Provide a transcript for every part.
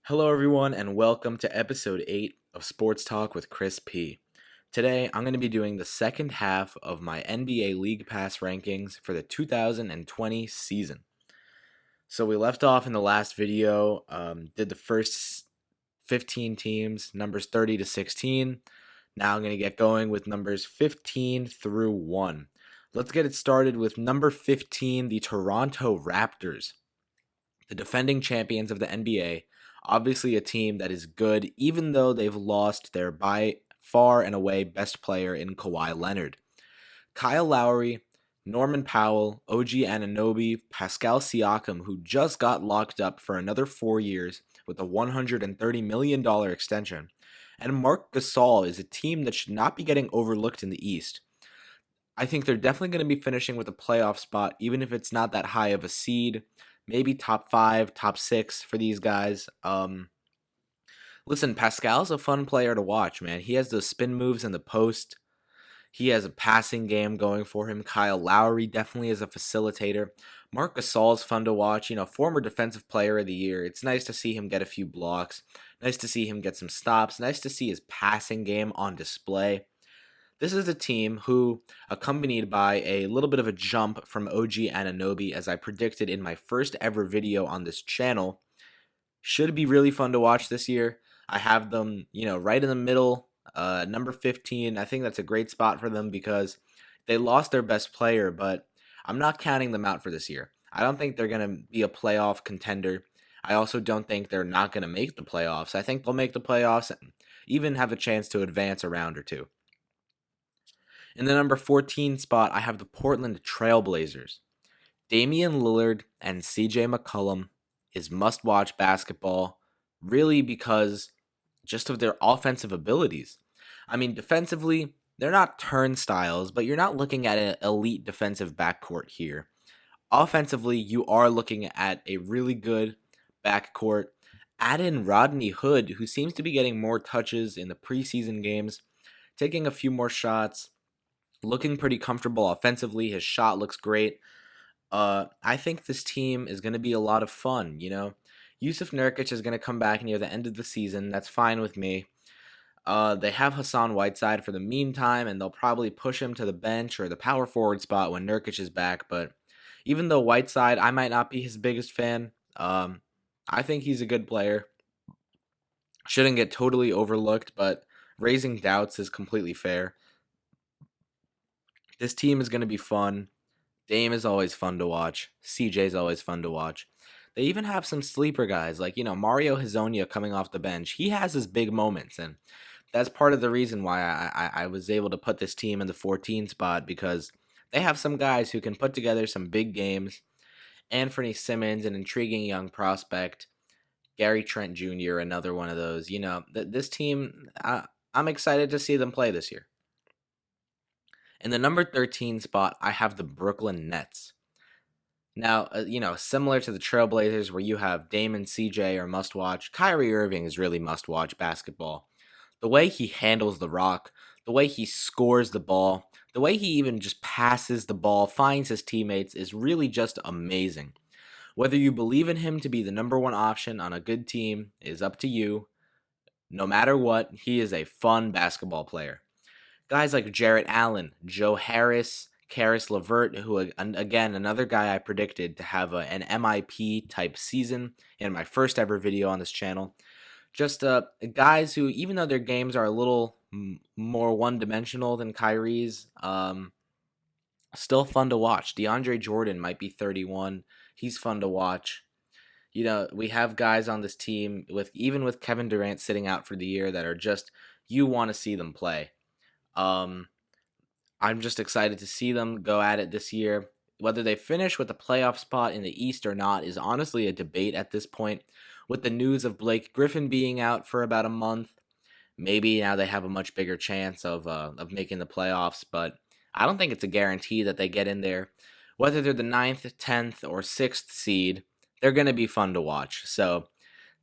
Hello, everyone, and welcome to episode 8 of Sports Talk with Kris P. Today, I'm going to be doing the second half of my NBA League Pass rankings for the 2020 season. So, we left off in the last video, did the first 15 teams, numbers 30 to 16. Now, I'm going to get going with numbers 15 through 1. Let's get it started with number 15, the Toronto Raptors, the defending champions of the NBA. Obviously, a team that is good, even though they've lost their by far and away best player in Kawhi Leonard. Kyle Lowry, Norman Powell, OG Anunoby, Pascal Siakam, who just got locked up for another 4 years with a $130 million extension, and Marc Gasol is a team that should not be getting overlooked in the East. I think they're definitely going to be finishing with a playoff spot, even if it's not that high of a seed. Maybe top 5, top 6 for these guys. Listen, Pascal's a fun player to watch, man. He has those spin moves in the post. He has a passing game going for him. Kyle Lowry definitely is a facilitator. Marc Gasol's fun to watch. Former Defensive Player of the Year. It's nice to see him get a few blocks. Nice to see him get some stops. Nice to see his passing game on display. This is a team who, accompanied by a little bit of a jump from OG Anunoby, as I predicted in my first ever video on this channel, should be really fun to watch this year. I have them, right in the middle, number 15. I think that's a great spot for them because they lost their best player, but I'm not counting them out for this year. I don't think they're going to be a playoff contender. I also don't think they're not going to make the playoffs. I think they'll make the playoffs and even have a chance to advance a round or two. In the number 14 spot, I have the Portland Trailblazers. Damian Lillard and CJ McCollum is must-watch basketball, really because just of their offensive abilities. I mean, defensively, they're not turnstiles, but you're not looking at an elite defensive backcourt here. Offensively, you are looking at a really good backcourt. Add in Rodney Hood, who seems to be getting more touches in the preseason games, taking a few more shots, looking pretty comfortable offensively. His shot looks great. I think this team is going to be a lot of fun. Yusuf Nurkic is going to come back near the end of the season. That's fine with me. They have Hassan Whiteside for the meantime, and they'll probably push him to the bench or the power forward spot when Nurkic is back. But even though Whiteside, I might not be his biggest fan, I think he's a good player. Shouldn't get totally overlooked, but raising doubts is completely fair. This team is going to be fun. Dame is always fun to watch. CJ is always fun to watch. They even have some sleeper guys like, Mario Hezonja coming off the bench. He has his big moments, and that's part of the reason why I was able to put this team in the 14 spot, because they have some guys who can put together some big games. Anthony Simmons, an intriguing young prospect. Gary Trent Jr., another one of those. This team, I'm excited to see them play this year. In the number 13 spot, I have the Brooklyn Nets. Now, similar to the Trailblazers where you have Dame and CJ are must-watch, Kyrie Irving is really must-watch basketball. The way he handles the rock, the way he scores the ball, the way he even just passes the ball, finds his teammates is really just amazing. Whether you believe in him to be the number one option on a good team is up to you. No matter what, he is a fun basketball player. Guys like Jarrett Allen, Joe Harris, Karis LeVert, who, again, another guy I predicted to have an MIP type season in my first ever video on this channel. Just guys who, even though their games are a little more one-dimensional than Kyrie's, still fun to watch. DeAndre Jordan might be 31. He's fun to watch. We have guys on this team, even with Kevin Durant sitting out for the year, that are just, you want to see them play. I'm just excited to see them go at it this year. Whether they finish with a playoff spot in the East or not is honestly a debate at this point. With the news of Blake Griffin being out for about a month, maybe now they have a much bigger chance of making the playoffs, but I don't think it's a guarantee that they get in there. Whether they're the 9th, 10th, or 6th seed, they're going to be fun to watch. So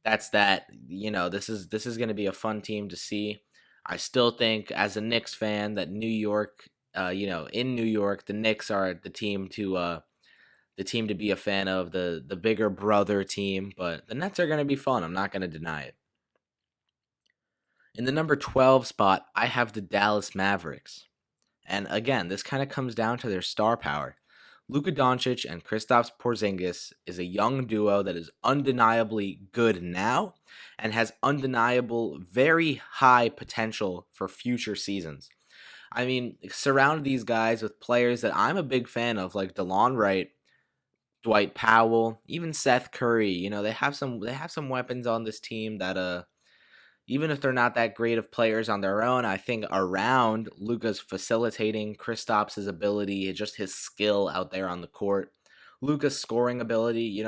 that's that. This is going to be a fun team to see. I still think, as a Knicks fan, that New York, in New York, the Knicks are the the team to be a fan of, the bigger brother team, but the Nets are going to be fun. I'm not going to deny it. In the number 12 spot, I have the Dallas Mavericks. And again, this kind of comes down to their star power. Luka Doncic and Kristaps Porzingis is a young duo that is undeniably good now and has undeniable, very high potential for future seasons. I mean, surround these guys with players that I'm a big fan of, like DeLon Wright, Dwight Powell, even Seth Curry. They have some weapons on this team that even if they're not that great of players on their own, I think around Luka's facilitating, Kristaps' ability, just his skill out there on the court, Luka's scoring ability,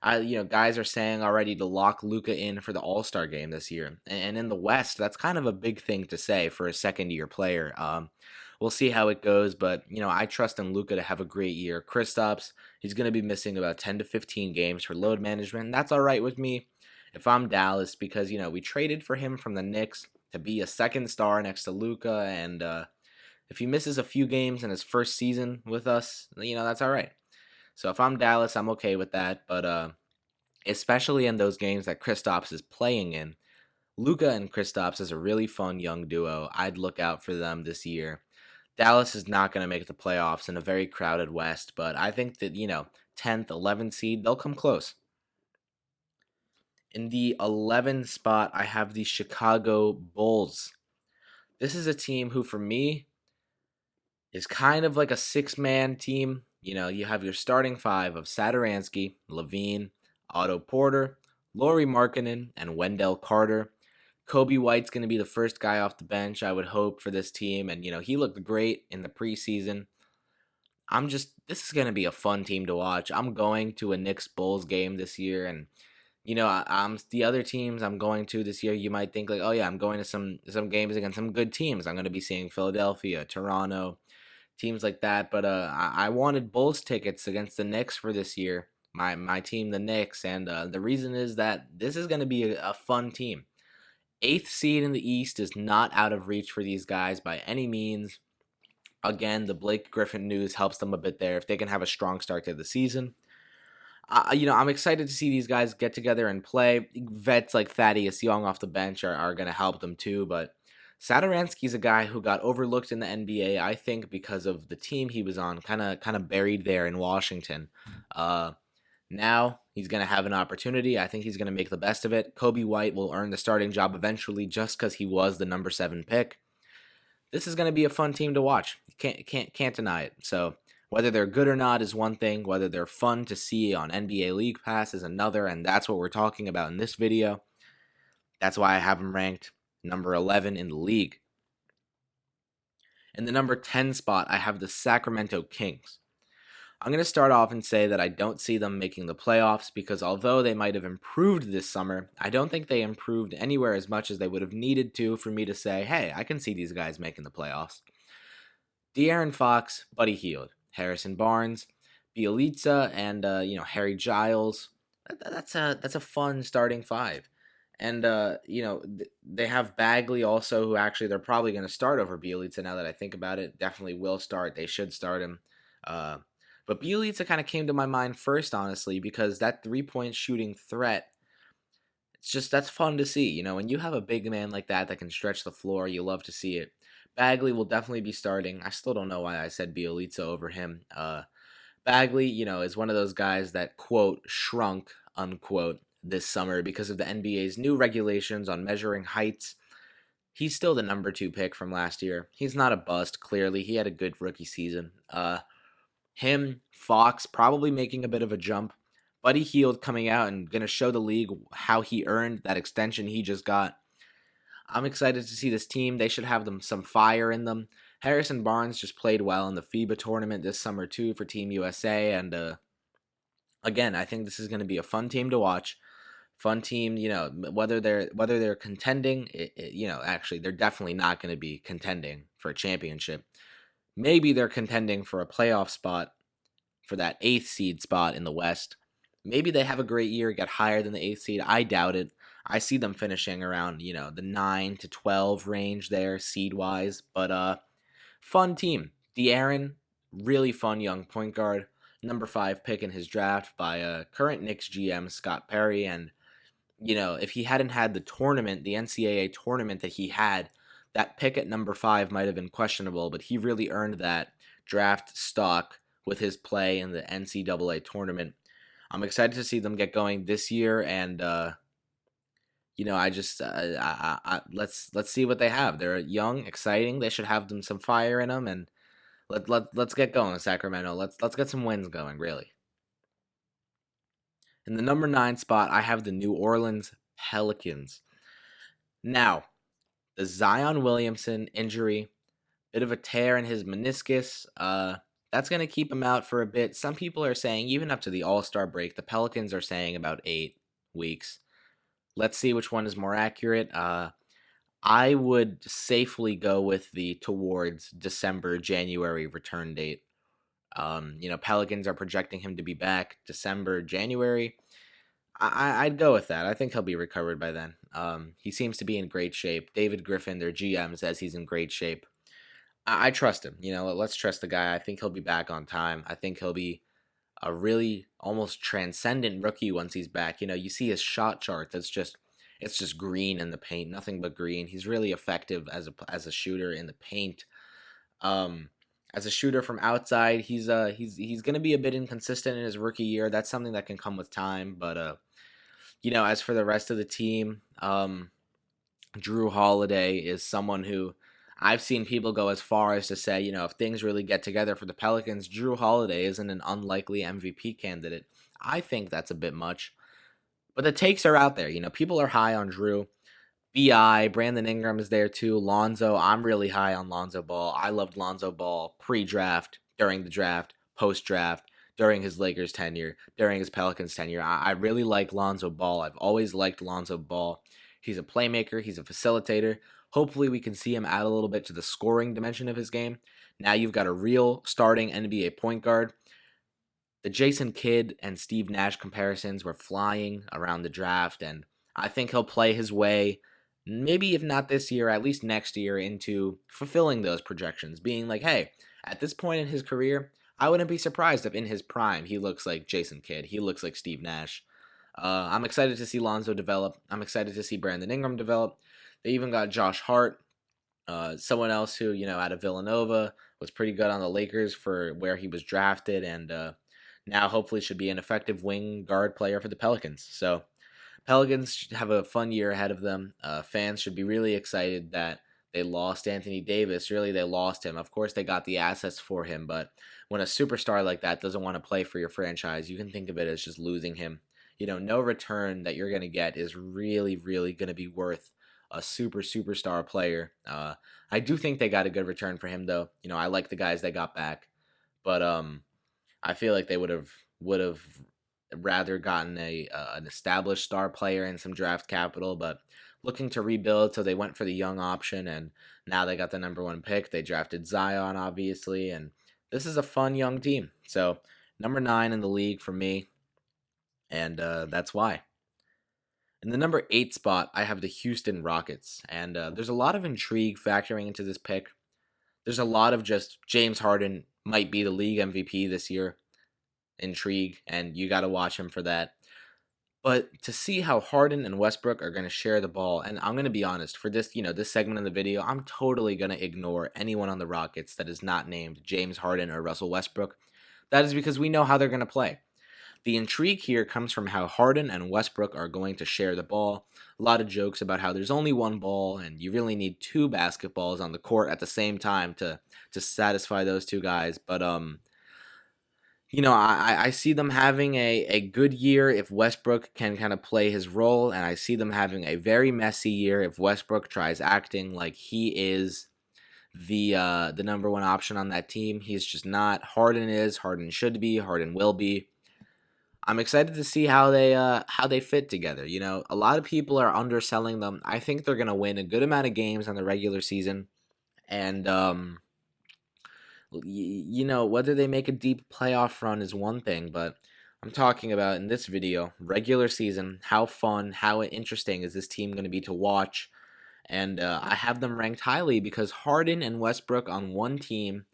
guys are saying already to lock Luka in for the All-Star game this year. And in the West, that's kind of a big thing to say for a second-year player. We'll see how it goes, but I trust in Luka to have a great year. Kristaps, he's going to be missing about 10 to 15 games for load management, and that's all right with me if I'm Dallas, because we traded for him from the Knicks to be a second star next to Luka, and if he misses a few games in his first season with us, that's all right. So if I'm Dallas, I'm okay with that, but especially in those games that Kristaps is playing in, Luka and Kristaps is a really fun young duo. I'd look out for them this year. Dallas is not going to make the playoffs in a very crowded West, but I think that 10th, 11th seed, they'll come close. In the 11th spot, I have the Chicago Bulls. This is a team who, for me, is kind of like a six-man team. You have your starting five of Satoransky, Levine, Otto Porter, Lauri Markkanen, and Wendell Carter. Kobe White's going to be the first guy off the bench, I would hope, for this team. And, he looked great in the preseason. This is going to be a fun team to watch. I'm going to a Knicks Bulls game this year, and I'm the other teams I'm going to this year. You might think like, oh yeah, I'm going to some games against some good teams. I'm going to be seeing Philadelphia, Toronto, teams like that. But I wanted Bulls tickets against the Knicks for this year. My team, the Knicks, and the reason is that this is going to be a fun team. 8th seed in the East is not out of reach for these guys by any means. Again, the Blake Griffin news helps them a bit there if they can have a strong start to the season. I'm excited to see these guys get together and play. Vets like Thaddeus Young off the bench are going to help them too, but Satoransky's a guy who got overlooked in the NBA, I think, because of the team he was on, kind of buried there in Washington. Now he's going to have an opportunity. I think he's going to make the best of it. Kobe White will earn the starting job eventually just because he was the number 7 pick. This is going to be a fun team to watch. Can't deny it. So whether they're good or not is one thing. Whether they're fun to see on NBA League Pass is another, and that's what we're talking about in this video. That's why I have them ranked number 11 in the league. In the number 10 spot, I have the Sacramento Kings. I'm going to start off and say that I don't see them making the playoffs because although they might have improved this summer, I don't think they improved anywhere as much as they would have needed to for me to say, hey, I can see these guys making the playoffs. De'Aaron Fox, Buddy Hield, Harrison Barnes, Bjelica, and Harry Giles. That's a fun starting five. And they have Bagley also, who actually they're probably going to start over Bjelica now that I think about it. Definitely will start. They should start him. But Bjelica kind of came to my mind first, honestly, because that 3-point shooting threat, that's fun to see. When you have a big man like that can stretch the floor, you love to see it. Bagley will definitely be starting. I still don't know why I said Bjelica over him. Bagley, is one of those guys that, quote, shrunk, unquote, this summer because of the NBA's new regulations on measuring heights. He's still the number 2 pick from last year. He's not a bust, clearly. He had a good rookie season. Him, Fox, probably making a bit of a jump. Buddy Hield coming out and going to show the league how he earned that extension he just got. I'm excited to see this team. They should have some fire in them. Harrison Barnes just played well in the FIBA tournament this summer too for Team USA. And again, I think this is going to be a fun team to watch. Fun team, whether they're contending, actually they're definitely not going to be contending for a championship. Maybe they're contending for a playoff spot, for that 8th seed spot in the West. Maybe they have a great year, get higher than the 8th seed. I doubt it. I see them finishing around, the 9 to 12 range there, seed-wise. But fun team. De'Aaron, really fun young point guard. number 5 pick in his draft by current Knicks GM Scott Perry. And if he hadn't had the tournament, the NCAA tournament that he had, that pick at number 5 might have been questionable, but he really earned that draft stock with his play in the NCAA tournament. I'm excited to see them get going this year, and I just let's see what they have. They're young, exciting. They should have some fire in them, and let's get going, Sacramento. Let's get some wins going, really. In the number 9 spot, I have the New Orleans Pelicans. Now, the Zion Williamson injury, bit of a tear in his meniscus. That's going to keep him out for a bit. Some people are saying even up to the All-Star break. The Pelicans are saying about 8 weeks. Let's see which one is more accurate. I would safely go with the towards December, January return date. Pelicans are projecting him to be back December, January. I'd go with that. I think he'll be recovered by then. He seems to be in great shape. David Griffin, their GM, says he's in great shape. I trust him. Let's trust the guy. I think he'll be back on time. I think he'll be a really almost transcendent rookie once he's back. You see his shot chart. It's just green in the paint, nothing but green. He's really effective as a shooter in the paint. As a shooter from outside, he's going to be a bit inconsistent in his rookie year. That's something that can come with time. But as for the rest of the team, Drew Holiday is someone who I've seen people go as far as to say, if things really get together for the Pelicans, Drew Holiday isn't an unlikely MVP candidate. I think that's a bit much. But the takes are out there. People are high on Drew. B.I., Brandon Ingram is there too. Lonzo, I'm really high on Lonzo Ball. I loved Lonzo Ball pre-draft, during the draft, post-draft, during his Lakers tenure, during his Pelicans tenure. I really like Lonzo Ball. I've always liked Lonzo Ball. He's a playmaker. He's a facilitator. Hopefully we can see him add a little bit to the scoring dimension of his game. Now you've got a real starting NBA point guard. The Jason Kidd and Steve Nash comparisons were flying around the draft, and I think he'll play his way, maybe if not this year, at least next year, into fulfilling those projections, being like, hey, at this point in his career, I wouldn't be surprised if in his prime he looks like Jason Kidd, he looks like Steve Nash. I'm excited to see Lonzo develop. I'm excited to see Brandon Ingram develop. They even got Josh Hart, someone else who, out of Villanova, was pretty good on the Lakers for where he was drafted, and now hopefully should be an effective wing guard player for the Pelicans. So Pelicans should have a fun year ahead of them. Fans should be really excited that they lost Anthony Davis. Really, they lost him. Of course, they got the assets for him, but when a superstar like that doesn't want to play for your franchise, you can think of it as just losing him. No return that you're going to get is really, really going to be worth a superstar player. I do think they got a good return for him, though. I like the guys they got back, but I feel like they would have rather gotten an established star player and some draft capital, but looking to rebuild, so they went for the young option, and now they got the number 1 pick. They drafted Zion, obviously, and this is a fun young team. So number 9 in the league for me, and that's why. In the number 8 spot, I have the Houston Rockets, and there's a lot of intrigue factoring into this pick. There's a lot of just James Harden might be the league MVP this year intrigue, and you got to watch him for that. But to see how Harden and Westbrook are going to share the ball, and I'm going to be honest, for this, this segment of the video, I'm totally going to ignore anyone on the Rockets that is not named James Harden or Russell Westbrook. That is because we know how they're going to play. The intrigue here comes from how Harden and Westbrook are going to share the ball. A lot of jokes about how there's only one ball and you really need 2 basketballs on the court at the same time to satisfy those 2 guys. But I see them having a good year if Westbrook can kind of play his role, and I see them having a very messy year if Westbrook tries acting like he is the number 1 option on that team. He's just not. Harden is. Harden should be. Harden will be. I'm excited to see how they fit together. A lot of people are underselling them. I think they're gonna win a good amount of games on the regular season, and whether they make a deep playoff run is one thing, but I'm talking about in this video regular season. How fun, how interesting is this team going to be to watch? And I have them ranked highly because Harden and Westbrook on one team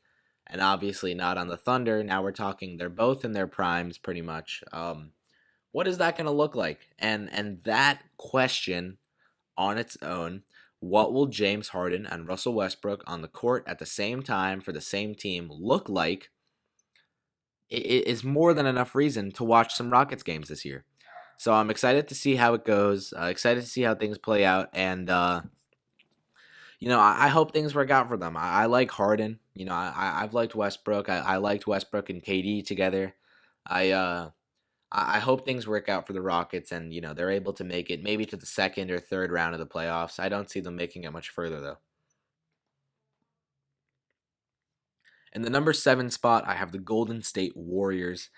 and obviously not on the Thunder. Now we're talking they're both in their primes pretty much. What is that going to look like? And that question on its own, what will James Harden and Russell Westbrook on the court at the same time for the same team look like? It is more than enough reason to watch some Rockets games this year. So I'm excited to see how it goes. Excited to see how things play out, and I hope things work out for them. I like Harden. I've liked Westbrook. I liked Westbrook and KD together. I uh, I hope things work out for the Rockets, and they're able to make it maybe to the second or third round of the playoffs. I don't see them making it much further though. In the number 7 spot, I have the Golden State Warriors.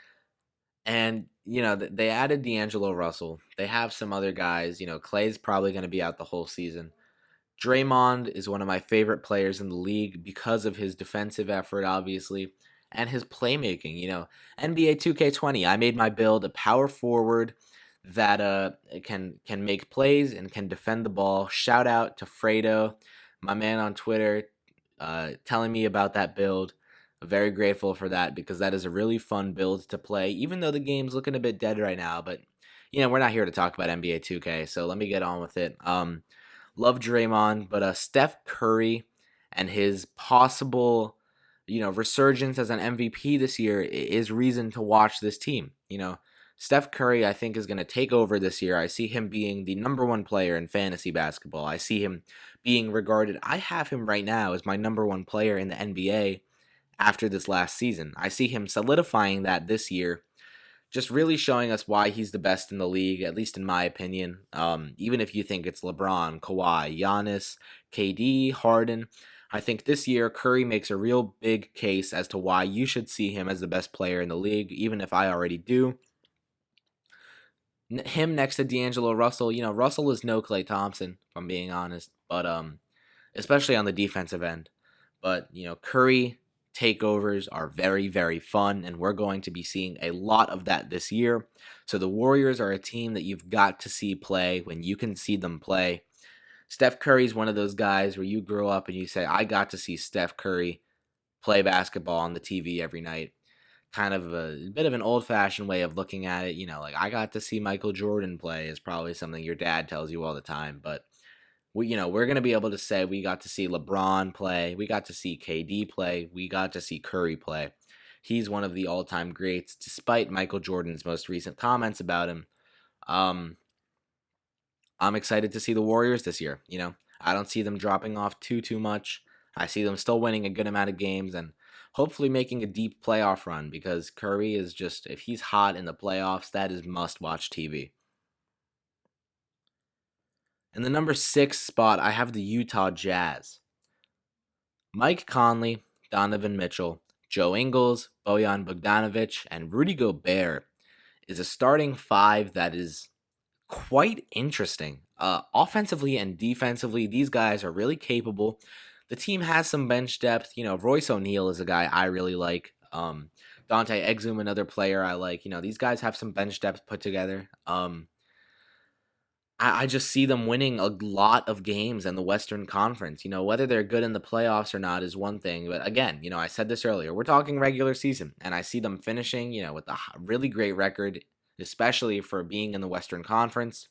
And, they added D'Angelo Russell. They have some other guys. Clay's probably going to be out the whole season. Draymond is one of my favorite players in the league because of his defensive effort, obviously, and his playmaking. NBA 2K20, I made my build a power forward that can make plays and can defend the ball. Shout out to Fredo, my man on Twitter, telling me about that build. Very grateful for that because that is a really fun build to play, even though the game's looking a bit dead right now. But we're not here to talk about NBA 2K, so let me get on with it. Love Draymond, but Steph Curry and his possible, resurgence as an MVP this year is reason to watch this team. Steph Curry, I think, is going to take over this year. I see him being the number one player in fantasy basketball. I see him being regarded. I have him right now as my number one player in the NBA after this last season. I see him solidifying that this year, just really showing us why he's the best in the league, at least in my opinion. Even if you think it's LeBron, Kawhi, Giannis, KD, Harden, I think this year Curry makes a real big case as to why you should see him as the best player in the league, even if I already do. Him next to D'Angelo Russell, Russell is no Klay Thompson, if I'm being honest, but especially on the defensive end. But Curry takeovers are very, very fun, and we're going to be seeing a lot of that this year. So the Warriors are a team that you've got to see play when you can see them play. Steph Curry's one of those guys where you grow up and you say, I got to see Steph Curry play basketball on the TV every night. Kind of a bit of an old-fashioned way of looking at it. Like I got to see Michael Jordan play is probably something your dad tells you all the time, but we're going to be able to say we got to see LeBron play, we got to see KD play, we got to see Curry play. He's one of the all-time greats, despite Michael Jordan's most recent comments about him. Um, I'm excited to see the Warriors this year. I don't see them dropping off too much. I see them still winning a good amount of games and hopefully making a deep playoff run because Curry is just, if he's hot in the playoffs, that is must-watch TV. In the number 6 spot, I have the Utah Jazz. Mike Conley, Donovan Mitchell, Joe Ingles, Bojan Bogdanovic, and Rudy Gobert is a starting five that is quite interesting. Offensively and defensively, these guys are really capable. The team has some bench depth. Royce O'Neal is a guy I really like. Dante Exum, another player I like. These guys have some bench depth put together. I just see them winning a lot of games in the Western Conference. Whether they're good in the playoffs or not is one thing. But again, I said this earlier, we're talking regular season. And I see them finishing, with a really great record, especially for being in the Western Conference.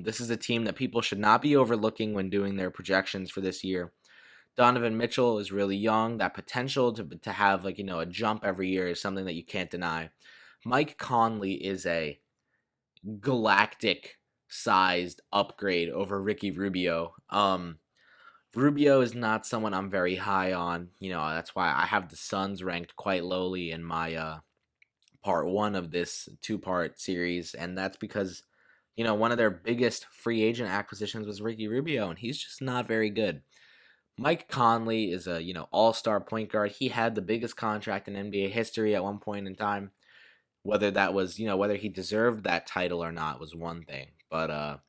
This is a team that people should not be overlooking when doing their projections for this year. Donovan Mitchell is really young. That potential to have a jump every year is something that you can't deny. Mike Conley is a galactic sized upgrade over Ricky Rubio. Rubio is not someone I'm very high on. That's why I have the Suns ranked quite lowly in my part one of this two-part series, and that's because one of their biggest free agent acquisitions was Ricky Rubio, and he's just not very good. Mike Conley is a all-star point guard. He had the biggest contract in NBA history at one point in time. Whether that was, whether he deserved that title or not was one thing. But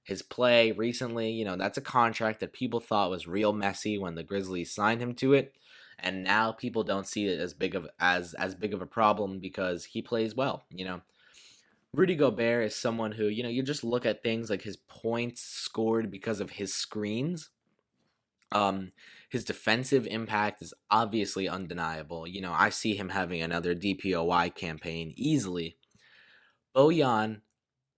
his play recently, that's a contract that people thought was real messy when the Grizzlies signed him to it. And now people don't see it as big of a problem because he plays well. Rudy Gobert is someone who, you just look at things like his points scored because of his screens. Um, his defensive impact is obviously undeniable. I see him having another DPOY campaign easily. Bojan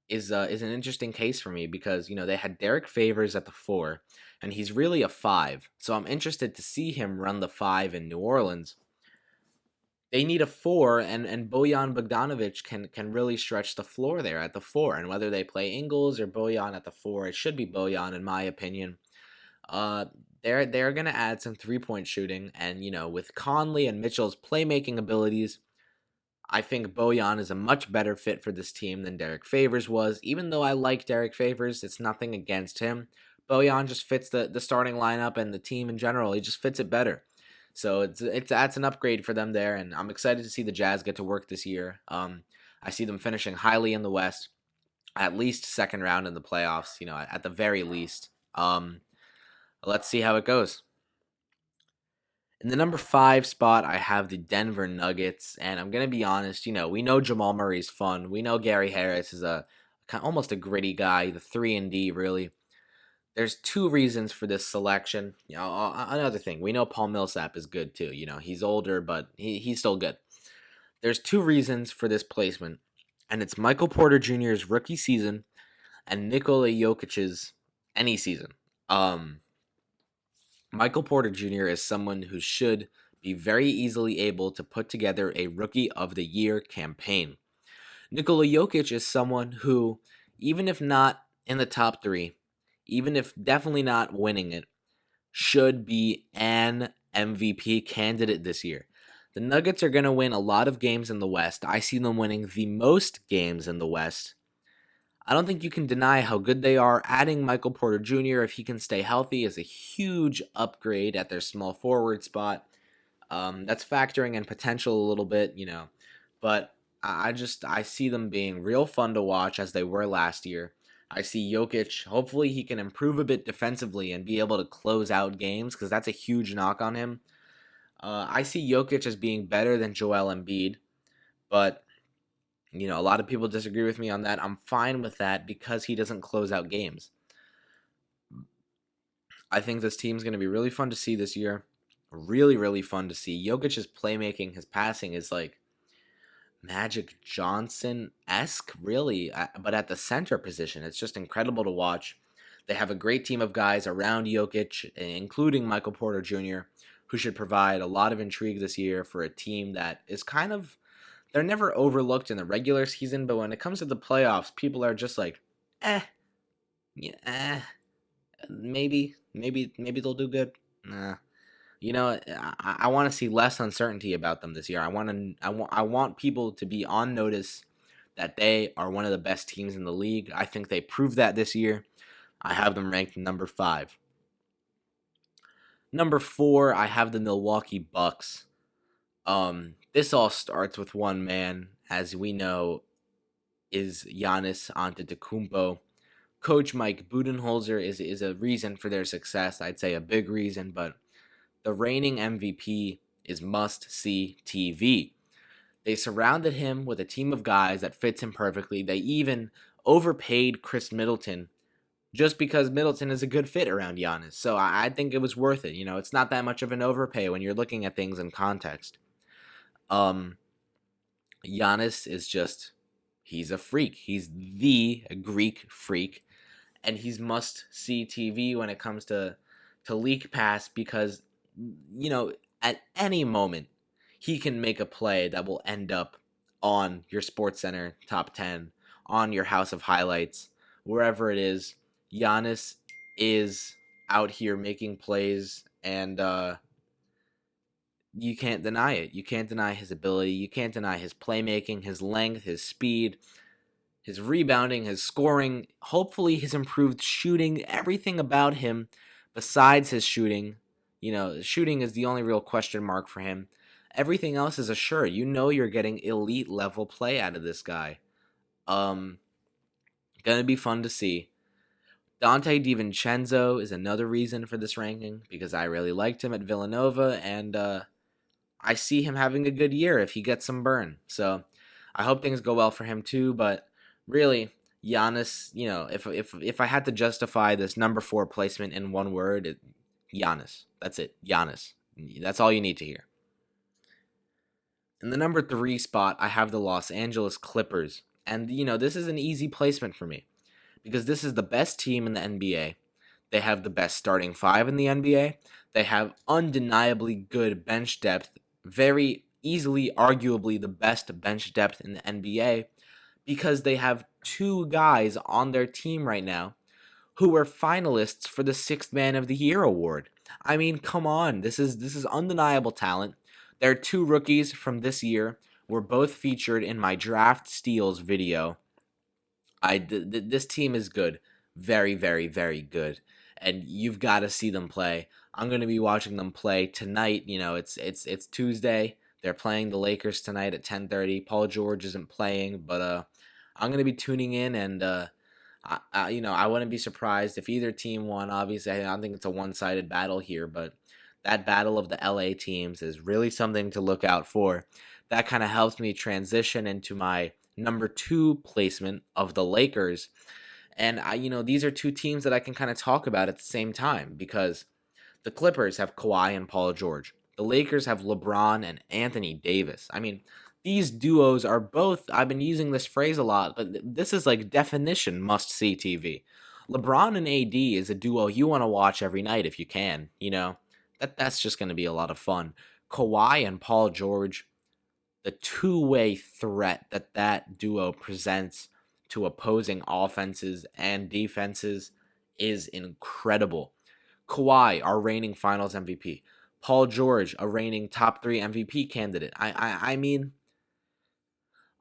is an interesting case for me because they had Derek Favors at the 4, and he's really a 5. So I'm interested to see him run the 5 in New Orleans. They need a 4, and Bojan Bogdanovic can really stretch the floor there at the 4. And whether they play Ingles or Bojan at the 4, it should be Bojan in my opinion. Uh, they're gonna add some 3-point shooting, and with Conley and Mitchell's playmaking abilities, I think Bojan is a much better fit for this team than Derek Favors was. Even though I like Derek Favors, it's nothing against him. Bojan just fits the starting lineup and the team in general. He just fits it better. So that's an upgrade for them there, and I'm excited to see the Jazz get to work this year. I see them finishing highly in the West, at least second round in the playoffs. At the very least. Let's see how it goes. In the number 5 spot, I have the Denver Nuggets, and I'm gonna be honest. We know Jamal Murray's fun. We know Gary Harris is almost a gritty guy, the 3-and-D really. There's 2 reasons for this selection. Another thing, we know Paul Millsap is good too. He's older, but he's still good. There's 2 reasons for this placement, and it's Michael Porter Jr.'s rookie season and Nikola Jokic's any season. Michael Porter Jr. is someone who should be very easily able to put together a Rookie of the Year campaign. Nikola Jokic is someone who, even if not in the top 3, even if definitely not winning it, should be an MVP candidate this year. The Nuggets are going to win a lot of games in the West. I see them winning the most games in the West. I don't think you can deny how good they are. Adding Michael Porter Jr., if he can stay healthy, is a huge upgrade at their small forward spot. That's factoring in potential a little bit, but I see them being real fun to watch as they were last year. I see Jokic, hopefully he can improve a bit defensively and be able to close out games, because that's a huge knock on him. I see Jokic as being better than Joel Embiid, but a lot of people disagree with me on that. I'm fine with that because he doesn't close out games. I think this team's going to be really fun to see this year. Really, really fun to see. Jokic's playmaking, his passing is like Magic Johnson-esque, really, but at the center position. It's just incredible to watch. They have a great team of guys around Jokic, including Michael Porter Jr., who should provide a lot of intrigue this year for a team that is they're never overlooked in the regular season, but when it comes to the playoffs, people are just like, yeah, maybe they'll do good. Nah. I want to see less uncertainty about them this year. I want people to be on notice that they are one of the best teams in the league. I think they proved that this year. I have them ranked number 5. Number 4, I have the Milwaukee Bucks. This all starts with one man, as we know, is Giannis Antetokounmpo. Coach Mike Budenholzer is a reason for their success. I'd say a big reason, but the reigning MVP is must-see TV. They surrounded him with a team of guys that fits him perfectly. They even overpaid Chris Middleton just because Middleton is a good fit around Giannis. So I think it was worth it. It's not that much of an overpay when you're looking at things in context. Giannis is he's a freak. He's the Greek freak. And he's must-see TV when it comes to League Pass because, at any moment, he can make a play that will end up on your SportsCenter top 10, on your House of Highlights, wherever it is. Giannis is out here making plays, and you can't deny it. You can't deny his ability. You can't deny his playmaking, his length, his speed, his rebounding, his scoring, hopefully his improved shooting, everything about him besides his shooting. Shooting is the only real question mark for him. Everything else is assured. You're getting elite level play out of this guy. Gonna be fun to see. Dante DiVincenzo is another reason for this ranking because I really liked him at Villanova, and I see him having a good year if he gets some burn. So I hope things go well for him too, but really, Giannis, if I had to justify this number 4 placement in one word, Giannis. That's it. Giannis. That's all you need to hear. In the number 3 spot, I have the Los Angeles Clippers. And, this is an easy placement for me because this is the best team in the NBA. They have the best starting five in the NBA. They have undeniably good bench depth, very easily, arguably, the best bench depth in the NBA because they have two guys on their team right now who were finalists for the Sixth Man of the Year award. I mean, come on, this is undeniable talent. Their two rookies from this year were both featured in my draft steals video. This team is good, very, very, very good, and you've got to see them play. I'm going to be watching them play tonight. It's Tuesday. They're playing the Lakers tonight at 10:30. Paul George isn't playing, but I'm going to be tuning in, and I wouldn't be surprised if either team won. Obviously, I don't think it's a one-sided battle here, but that battle of the LA teams is really something to look out for. That kind of helps me transition into my number 2 placement of the Lakers. And these are two teams that I can kind of talk about at the same time because the Clippers have Kawhi and Paul George. The Lakers have LeBron and Anthony Davis. I mean, these duos are both, I've been using this phrase a lot, but this is like definition must-see TV. LeBron and AD is a duo you want to watch every night if you can, That's just going to be a lot of fun. Kawhi and Paul George, the two-way threat that duo presents to opposing offenses and defenses is incredible. Kawhi, our reigning Finals MVP. Paul George, a reigning top 3 MVP candidate. I mean,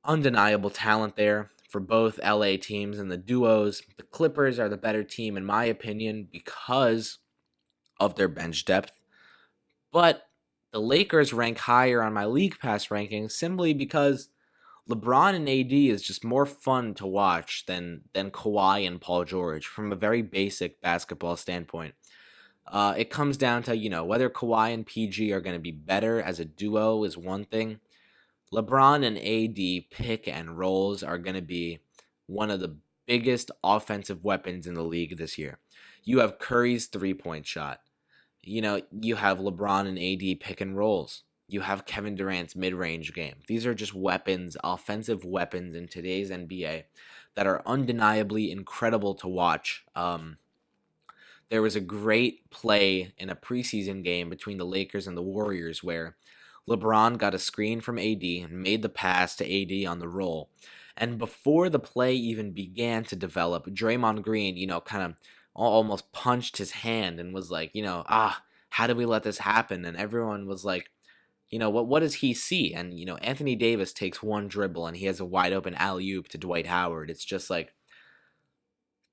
undeniable talent there for both LA teams and the duos. The Clippers are the better team in my opinion because of their bench depth. But the Lakers rank higher on my League Pass rankings simply because LeBron and AD is just more fun to watch than Kawhi and Paul George from a very basic basketball standpoint. It comes down to, whether Kawhi and PG are going to be better as a duo is one thing. LeBron and AD pick and rolls are going to be one of the biggest offensive weapons in the league this year. You have Curry's three-point shot. You have LeBron and AD pick and rolls. You have Kevin Durant's mid-range game. These are just weapons, offensive weapons in today's NBA that are undeniably incredible to watch. There was a great play in a preseason game between the Lakers and the Warriors where LeBron got a screen from AD and made the pass to AD on the roll. And before the play even began to develop, Draymond Green, kind of almost punched his hand and was like, how did we let this happen? And everyone was like, what does he see? And, Anthony Davis takes one dribble and he has a wide open alley-oop to Dwight Howard. It's just like,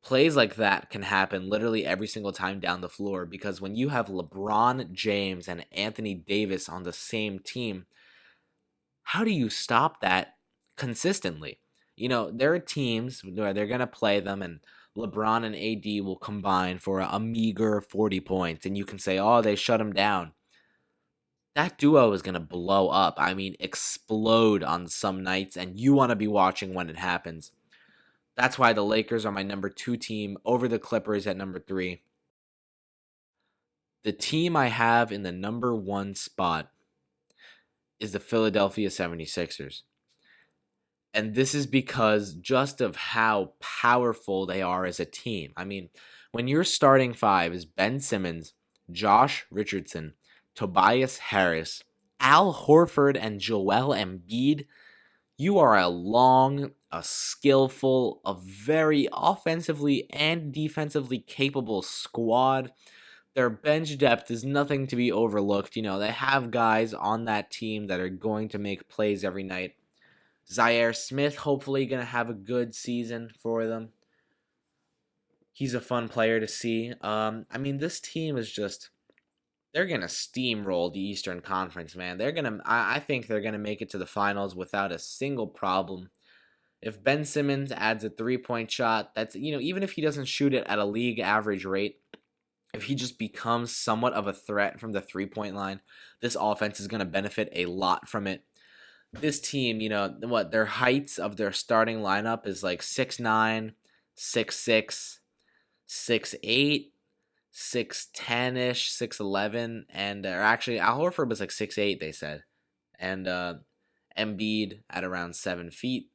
plays like that can happen literally every single time down the floor because when you have LeBron James and Anthony Davis on the same team, how do you stop that consistently? There are teams where they're going to play them and LeBron and AD will combine for a meager 40 points and you can say, oh, they shut him down. That duo is going to blow up. I mean, explode on some nights and you want to be watching when it happens. That's why the Lakers are my number 2 team over the Clippers at number 3. The team I have in the number 1 spot is the Philadelphia 76ers. And this is because just of how powerful they are as a team. I mean, when your starting 5 is Ben Simmons, Josh Richardson, Tobias Harris, Al Horford, and Joel Embiid, you are a skillful, a very offensively and defensively capable squad. Their bench depth is nothing to be overlooked. They have guys on that team that are going to make plays every night. Zaire Smith, hopefully going to have a good season for them. He's a fun player to see. This team is just, they're going to steamroll the Eastern Conference, man. I think they're going to make it to the finals without a single problem. If Ben Simmons adds a 3-point shot, that's, even if he doesn't shoot it at a league average rate, if he just becomes somewhat of a threat from the 3-point line, this offense is going to benefit a lot from it. This team, their heights of their starting lineup is like 6'9", 6'6", 6'8", 6'10 ish, 6'11, and or actually Al Horford was like 6'8, they said, and Embiid at around 7 feet.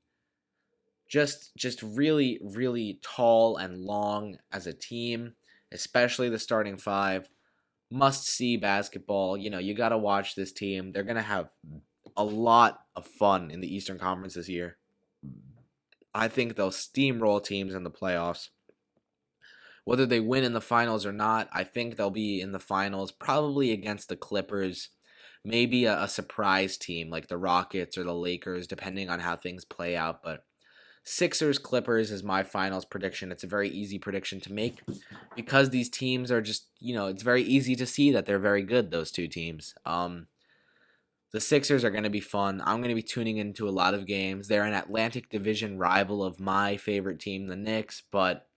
Just really really tall and long as a team, especially the starting five. Must see basketball. You got to watch this team. They're gonna have a lot of fun in the Eastern Conference this year. I think they'll steamroll teams in the playoffs. Whether they win in the finals or not, I think they'll be in the finals, probably against the Clippers. Maybe a surprise team like the Rockets or the Lakers, depending on how things play out. But Sixers Clippers is my finals prediction. It's a very easy prediction to make because these teams are just, it's very easy to see that they're very good, those two teams. The Sixers are going to be fun. I'm going to be tuning into a lot of games. They're an Atlantic Division rival of my favorite team, the Knicks, but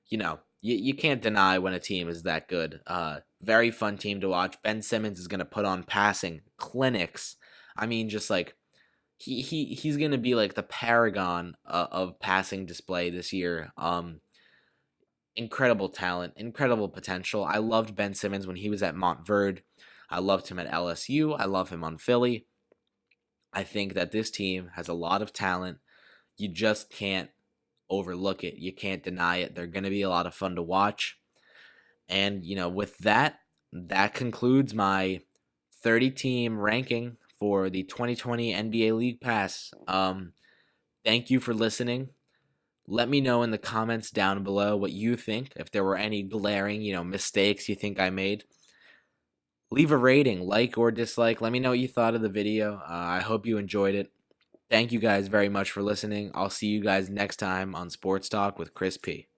you can't deny when a team is that good. Very fun team to watch. Ben Simmons is going to put on passing clinics. I mean, just like he's going to be like the paragon of passing display this year. Incredible talent, incredible potential. I loved Ben Simmons when he was at Montverde. I loved him at LSU. I love him on Philly. I think that this team has a lot of talent. You just can't overlook it. You can't deny it. They're going to be a lot of fun to watch. And, with that concludes my 30-team ranking for the 2020 NBA League Pass. Thank you for listening. Let me know in the comments down below what you think. If there were any glaring, mistakes you think I made. Leave a rating, like or dislike. Let me know what you thought of the video. I hope you enjoyed it. Thank you guys very much for listening. I'll see you guys next time on Sports Talk with Kris P.